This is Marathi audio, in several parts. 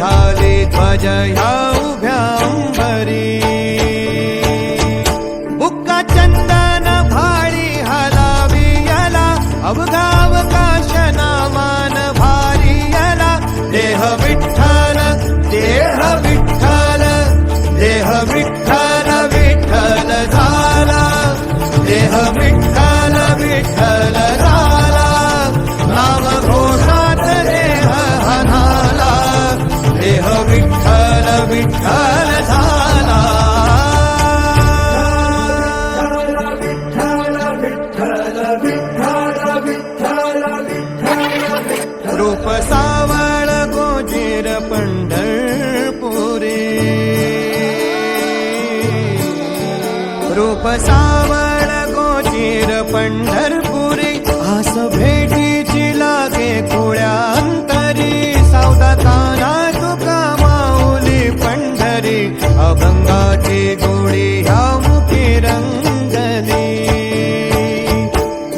झाली ध्वज ह्या उभ्या अंबरी बुक्का चंदन भाळी हलावी याला अवघावकाश नामान भारी याला देह विठ्ठल देह विठ्ठल देह विठ्ठल विठ्ठल झाला देह विठ्ठल विठ्ठल झाला नाम घोषात देह हनाला देह विठ्ठल विठ्ठल झाला रूप सावळ गोजीर पंढरपुरी रूप सावळ गोजीर पंढरपुरी आस भेटीची लागे खुळ्या अंतरी सावधा काना तुका माऊली पंढरी अभंगाची गोडी ह्या मुखी रंगली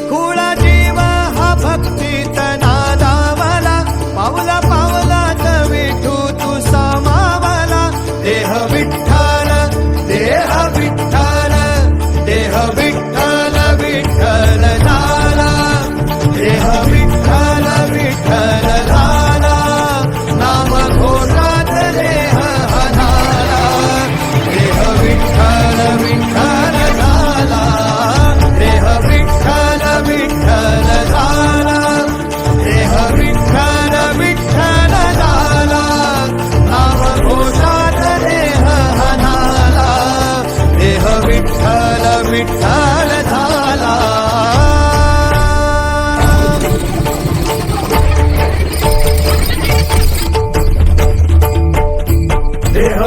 खुळा जीवा हा भक्तीत नादावला पावला पावलात विठू तू समावला देह विठ्ठल देह विठ्ठल देह विठ्ठल विठ्ठल झाला देह विठ्ठल विठ्ठल झाला नाम घोषात देह हनाला देह विठ्ठल विठ्ठल झाला देह विठ्ठल विठ्ठल झाला देह विठ्ठल विठ्ठल झाला नाम घोषात देह हनाला देह विठ्ठल विठ्ठल झाला देह